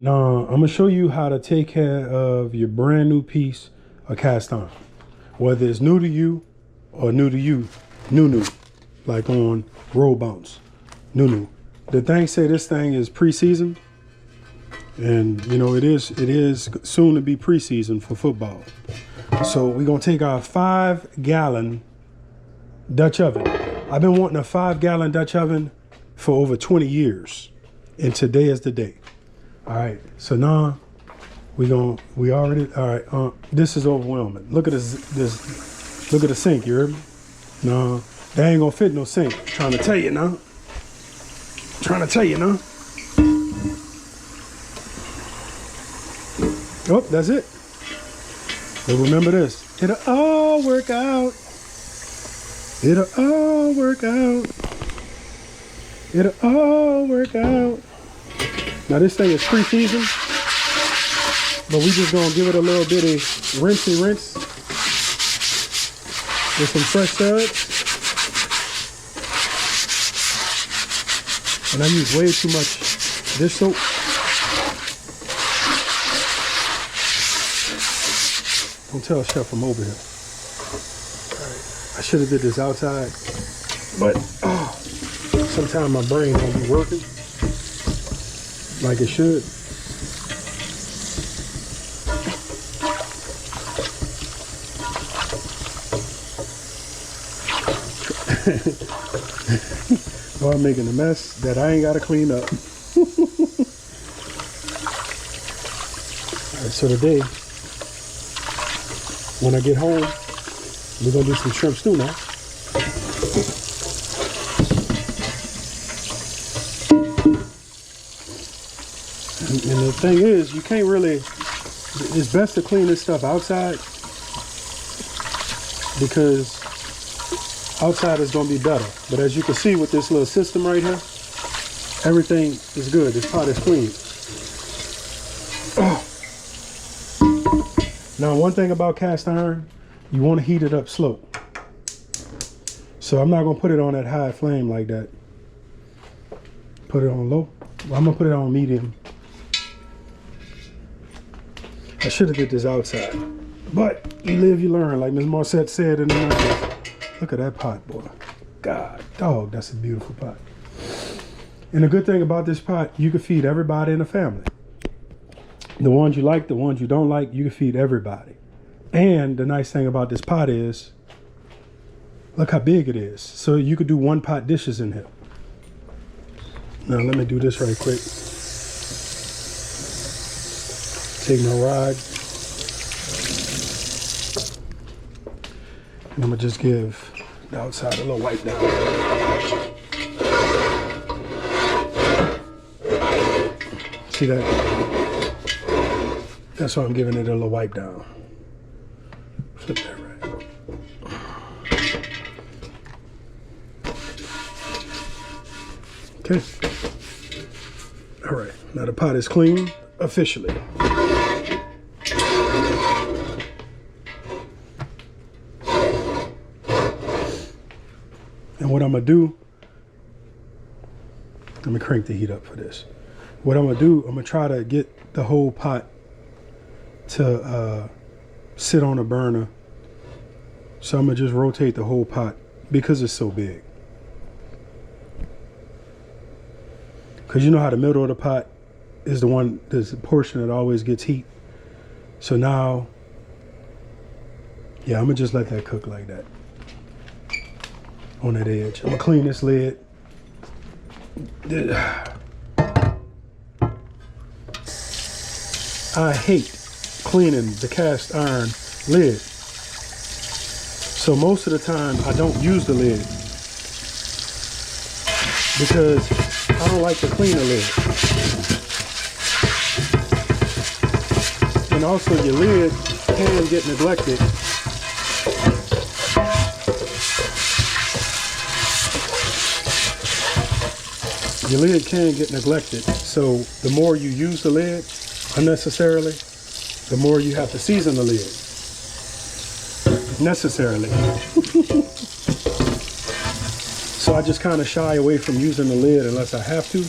Now, I'm gonna show you how to take care of your brand new piece of cast iron. Whether it's new to you or new to you, new, like on roll bounce, new. The thing say this thing is pre-season, and you know it is soon to be pre-season for football. So we're gonna take our 5-gallon Dutch oven. I've been wanting a 5-gallon Dutch oven for over 20 years, and today is the day. All right, so now all right, this is overwhelming. Look at this, look at the sink, you heard me? No, that ain't gonna fit no sink. Trying to tell you now. Oh, that's it. But remember this, it'll all work out. It'll all work out. It'll all work out. Now this thing is pre-seasoned, but we just gonna give it a little bitty rinsey rinse with some fresh suds. And I use way too much dish soap. Don't tell Chef I'm over here. All right. I should have did this outside, but sometimes my brain don't be working like it should. Well, I'm making a mess that I ain't got to clean up. All right, so today, when I get home, we're gonna do some shrimp stew now. And the thing is, you can't really, it's best to clean this stuff outside, because outside is gonna be better. But as you can see with this little system right here, everything is good. This pot is clean. Oh. Now, one thing about cast iron, you wanna heat it up slow. So I'm not gonna put it on that high flame like that. Put it on low. Well, I'm gonna put it on medium. I should have did this outside, but you live, you learn, like Ms. Morissette said in the 90s. Look at that pot, boy. God, dog, that's a beautiful pot. And the good thing about this pot, you can feed everybody in the family. The ones you like, the ones you don't like, you can feed everybody. And the nice thing about this pot is, look how big it is. So you could do one pot dishes in here. Now let me do this right quick. Take my rod, and I'm gonna just give the outside a little wipe down. See that? That's why I'm giving it a little wipe down. Flip that right. Okay. All right, now the pot is clean officially. And what I'm gonna do, let me crank the heat up for this. What I'm gonna do, I'm gonna try to get the whole pot to sit on a burner. So I'm gonna just rotate the whole pot because it's so big. Cause you know how the middle of the pot is there's a portion that always gets heat. So now, yeah, I'm gonna just let that cook like that. On that edge. I'm gonna clean this lid. I hate cleaning the cast iron lid. So most of the time I don't use the lid because I don't like to clean the lid. And also your lid can get neglected. Your lid can get neglected. So the more you use the lid unnecessarily, the more you have to season the lid necessarily. So I just kind of shy away from using the lid unless I have to.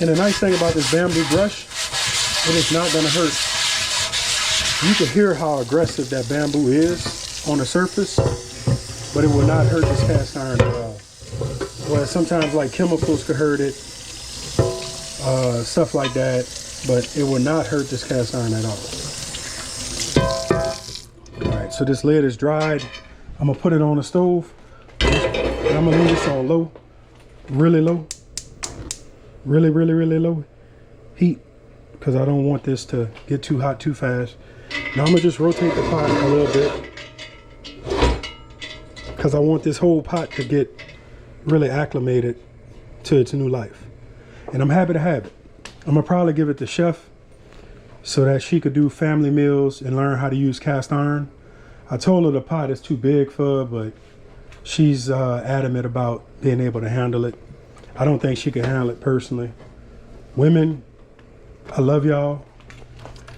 And the nice thing about this bamboo brush, it is not gonna hurt. You can hear how aggressive that bamboo is on the surface, but it will not hurt this cast iron at all. Well, sometimes like chemicals could hurt it, stuff like that, but it will not hurt this cast iron at all. All right, so this lid is dried. I'm gonna put it on the stove, and I'm gonna leave this on low, really low, really low heat, because I don't want this to get too hot too fast. Now I'm gonna just rotate the pot a little bit, because I want this whole pot to get really acclimated to its new life. And I'm happy to have it. I'm gonna probably give it to Chef so that she could do family meals and learn how to use cast iron. I told her the pot is too big for her, but she's adamant about being able to handle it. I don't think she can handle it personally. Women, I love y'all,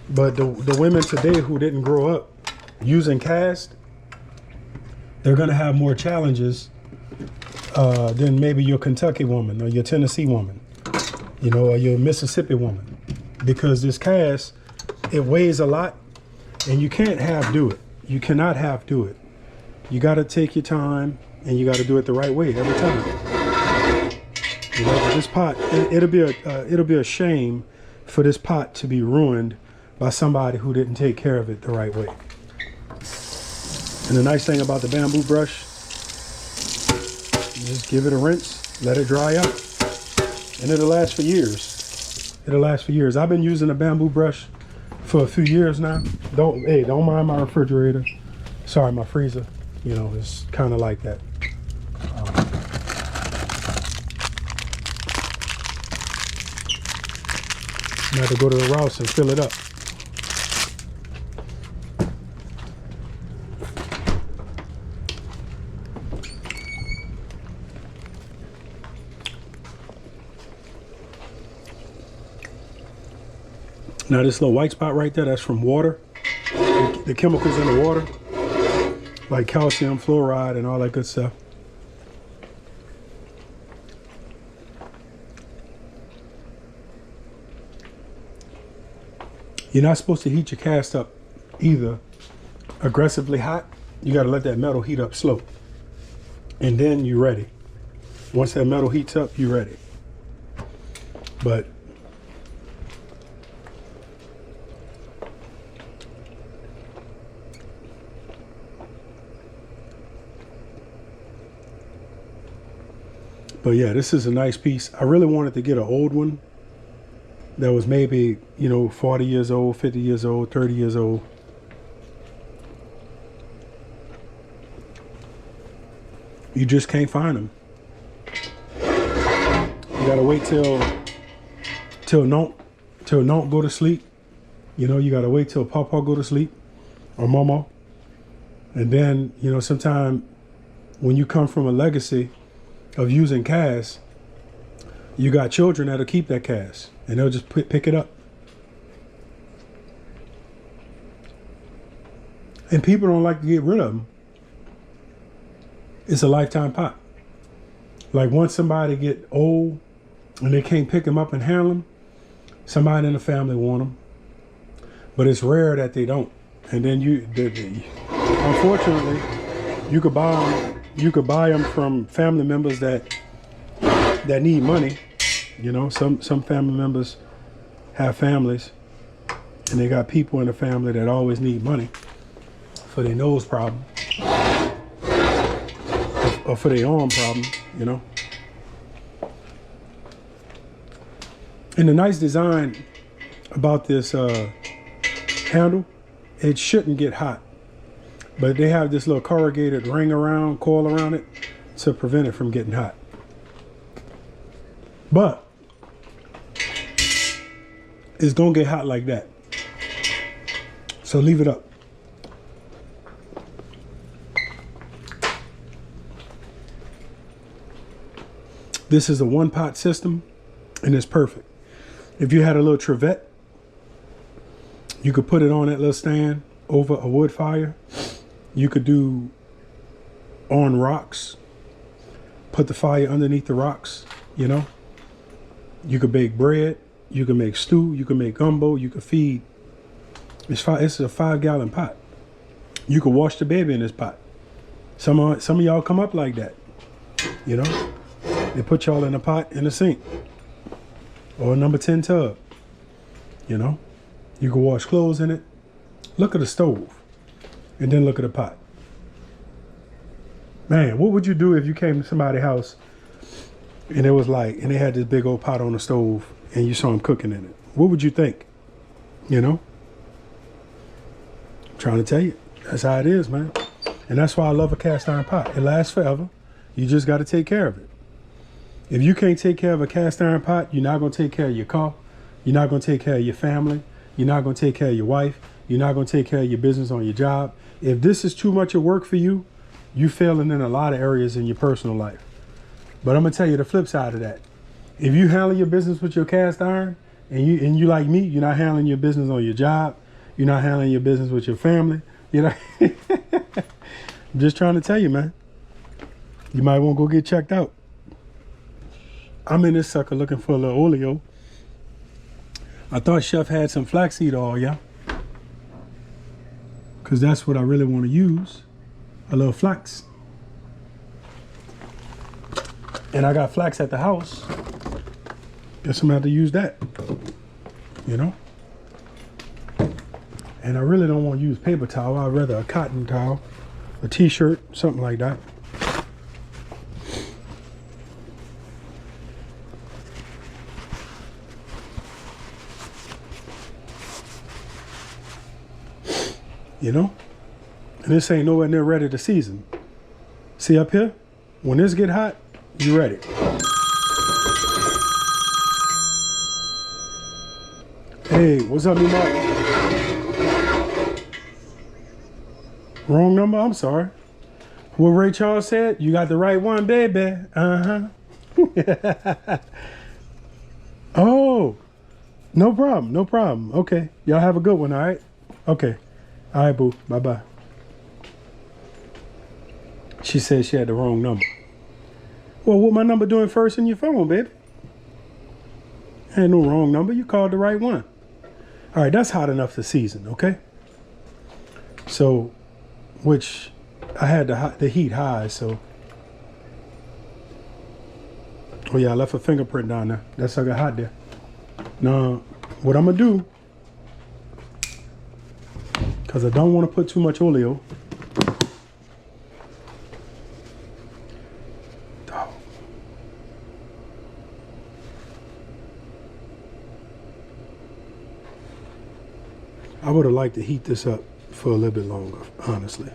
but the women today who didn't grow up using cast, they're gonna have more challenges than maybe your Kentucky woman or your Tennessee woman, you know, or your Mississippi woman, because this cast, it weighs a lot, and you can't half do it. You cannot half do it. You got to take your time, and you got to do it the right way every time. You know, this pot, it'll be a shame for this pot to be ruined by somebody who didn't take care of it the right way. And the nice thing about the bamboo brush, you just give it a rinse, let it dry out, and it'll last for years. It'll last for years. I've been using a bamboo brush for a few years now. Don't mind my refrigerator. Sorry, my freezer. You know, it's kind of like that. I have to go to the Rouse and fill it up. Now this little white spot right there, that's from water. The chemicals in the water, like calcium, fluoride, and all that good stuff. You're not supposed to heat your cast up either aggressively hot. You got to let that metal heat up slow. And then you're ready. Once that metal heats up, you're ready. But yeah, this is a nice piece. I really wanted to get an old one that was maybe, you know, 40 years old, 50 years old, 30 years old. You just can't find them. You gotta wait till Nonk go to sleep. You know, you gotta wait till Papa go to sleep, or Mama. And then, you know, sometime when you come from a legacy of using cast, you got children that'll keep that cast and they'll just pick it up. And people don't like to get rid of them. It's a lifetime pot. Like once somebody get old and they can't pick them up and handle them, somebody in the family want them. But it's rare that they don't. And then unfortunately, you could buy them from family members that need money. You know, some family members have families and they got people in the family that always need money for their nose problem or for their arm problem, you know. And the nice design about this handle, it shouldn't get hot, but they have this little corrugated coil around it to prevent it from getting hot. But it's gonna get hot like that. So leave it up. This is a one pot system and it's perfect. If you had a little trivet, you could put it on that little stand over a wood fire. You could do on rocks, put the fire underneath the rocks, you know. You could bake bread. You can make stew. You can make gumbo. You could feed. It's a 5-gallon pot. You could wash the baby in this pot. Some of y'all come up like that. You know, they put y'all in a pot in the sink or a number 10 tub. You know, you can wash clothes in it. Look at the stove and then look at the pot. Man, what would you do if you came to somebody's house and it was like, and they had this big old pot on the stove and you saw them cooking in it? What would you think? You know, I'm trying to tell you, that's how it is, man. And that's why I love a cast iron pot. It lasts forever. You just got to take care of it. If you can't take care of a cast iron pot, you're not going to take care of your car. You're not going to take care of your family. You're not going to take care of your wife. You're not going to take care of your business on your job. If this is too much of work for you, you're failing in a lot of areas in your personal life. But I'm going to tell you the flip side of that. If you handle your business with your cast iron, and you like me, you're not handling your business on your job. You're not handling your business with your family. You know, I'm just trying to tell you, man. You might want to go get checked out. I'm in this sucker looking for a little oleo. I thought Chef had some flaxseed oil, yeah. Because that's what I really want to use. A little flax. And I got flax at the house. Guess I'm going to have to use that. You know? And I really don't want to use paper towel. I'd rather a cotton towel, a t-shirt, something like that. You know? And this ain't nowhere near ready to season. See up here? When this get hot, you ready. Hey, what's up, Mark? Wrong number? I'm sorry. What Ray Charles said? You got the right one, baby. Uh-huh. Oh, no problem. No problem. Okay. Y'all have a good one, all right? Okay. All right, boo. Bye-bye. She said she had the wrong number. Well, what my number doing first in your phone, baby? Ain't no wrong number. You called the right one. All right, that's hot enough to season, okay? So, which I had the heat high, so. Oh yeah, I left a fingerprint down there. That sucker hot there. Now, what I'm gonna do, because I don't want to put too much oleo. I would have liked to heat this up for a little bit longer, honestly.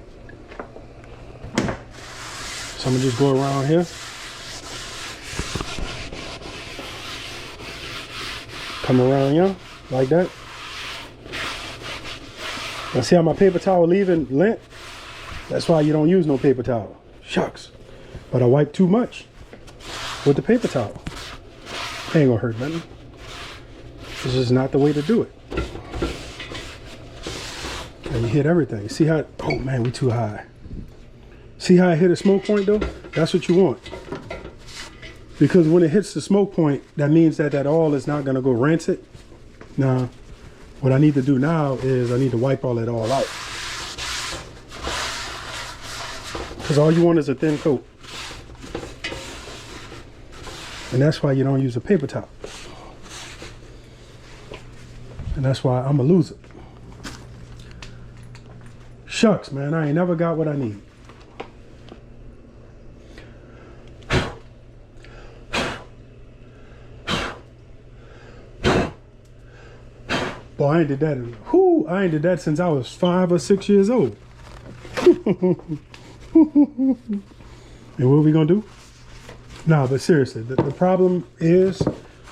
So I'm gonna just go around here. Come around here, like that. Now see how my paper towel leaving lint? That's why you don't use no paper towel. Shucks. But I wipe too much with the paper towel. Ain't gonna hurt nothing. This is not the way to do it. And you hit everything. See how, oh man, we too high. See how I hit a smoke point though? That's what you want. Because when it hits the smoke point, that means that oil is not gonna go rancid. Now, what I need to do now is I need to wipe all that oil out. Because all you want is a thin coat. And that's why you don't use a paper towel. And that's why I'm a loser. Shucks, man, I ain't never got what I need. Boy, I ain't did that I ain't did that since I was 5 or 6 years old. And what are we gonna do? Nah, but seriously, the problem is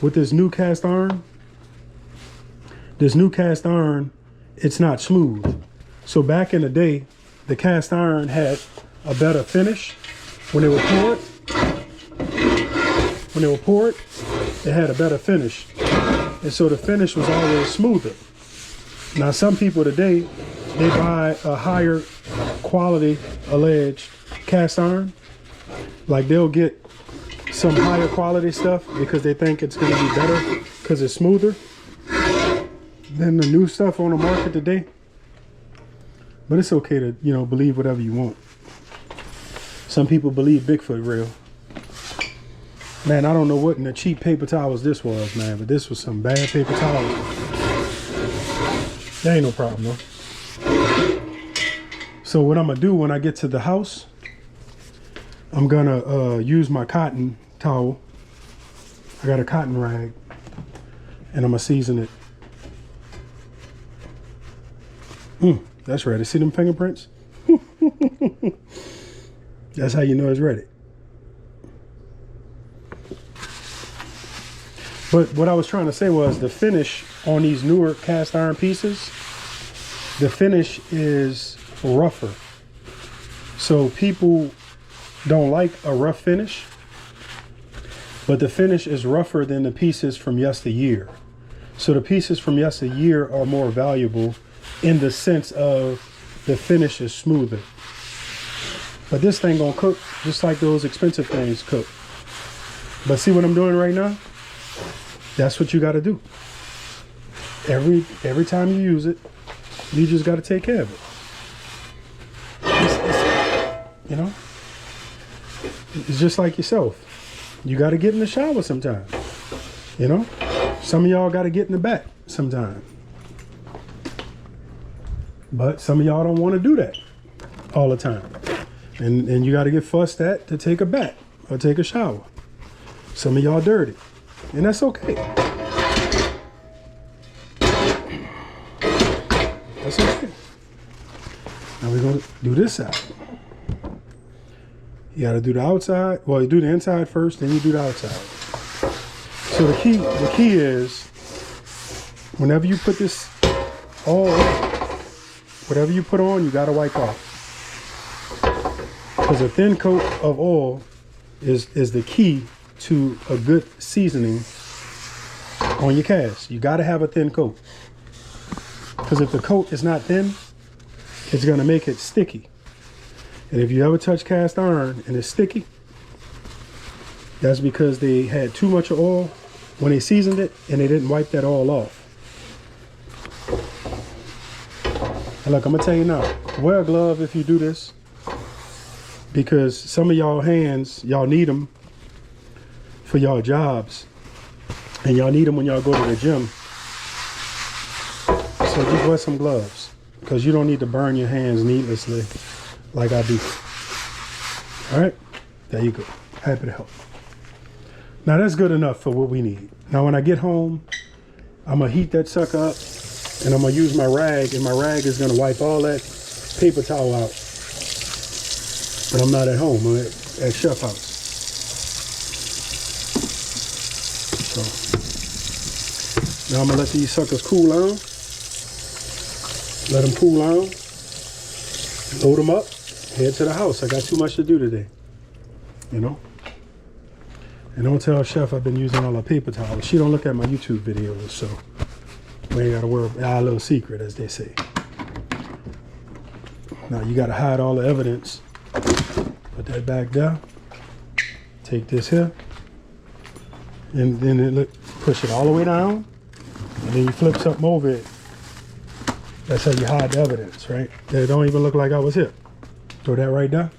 with this new cast iron, it's not smooth. So back in the day, the cast iron had a better finish. When they were poured, it had a better finish. And so the finish was always smoother. Now some people today, they buy a higher quality alleged cast iron. Like they'll get some higher quality stuff because they think it's going to be better because it's smoother than the new stuff on the market today. But it's okay to, you know, believe whatever you want. Some people believe Bigfoot real. Man, I don't know what in the cheap paper towels this was, man, but this was some bad paper towels. That ain't no problem, though. So what I'm gonna do when I get to the house, I'm gonna use my cotton towel. I got a cotton rag, and I'm gonna season it. That's ready. See them fingerprints? That's how you know it's ready. But what I was trying to say was the finish on these newer cast iron pieces, the finish is rougher. So people don't like a rough finish, but the finish is rougher than the pieces from yesteryear. So the pieces from yesteryear are more valuable in the sense of the finish is smoother. But this thing gonna cook just like those expensive things cook. But see what I'm doing right now? That's what you gotta do. Every time you use it, you just gotta take care of it. You know? It's just like yourself. You gotta get in the shower sometime. You know? Some of y'all gotta get in the bath sometime. But some of y'all don't want to do that all the time. And you got to get fussed at to take a bath or take a shower. Some of y'all dirty. And that's okay. That's okay. Now we're going to do this side. You got to do the outside. Well, you do the inside first, then you do the outside. So the key is whenever you put this all on, whatever you put on, you got to wipe off. Because a thin coat of oil is the key to a good seasoning on your cast. You got to have a thin coat. Because if the coat is not thin, it's going to make it sticky. And if you ever touch cast iron and it's sticky, that's because they had too much oil when they seasoned it and they didn't wipe that oil off. And look, I'm gonna tell you now, wear a glove if you do this, because some of y'all hands, y'all need them for y'all jobs, and y'all need them when y'all go to the gym. So just wear some gloves, because you don't need to burn your hands needlessly like I do. All right, there you go. Happy to help. Now that's good enough for what we need. Now when I get home, I'm gonna heat that sucker up. And I'm gonna use my rag, and my rag is gonna wipe all that paper towel out. But I'm not at home, I'm at Chef House. So now I'm gonna let these suckers cool down. Let them cool down. Load them up, head to the house. I got too much to do today, you know? And don't tell Chef I've been using all the paper towels. She don't look at my YouTube videos, so we ain't gotta worry about our little secret, as they say. Now you gotta hide all the evidence. Put that back down. Take this here. And then push it all the way down. And then you flip something over it. That's how you hide the evidence, right? It don't even look like I was here. Throw that right down.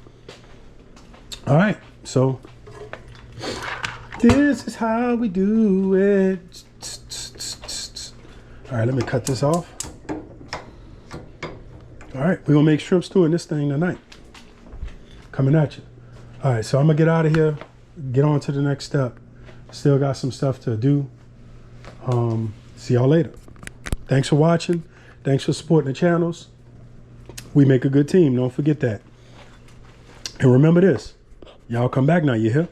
All right, so this is how we do it. All right, let me cut this off. All right, we're gonna make shrimp stew in this thing tonight. Coming at you. All right, so I'm gonna get out of here, get on to the next step. Still got some stuff to do. See y'all later. Thanks for watching. Thanks for supporting the channels. We make a good team, don't forget that. And remember this, y'all come back now, you hear?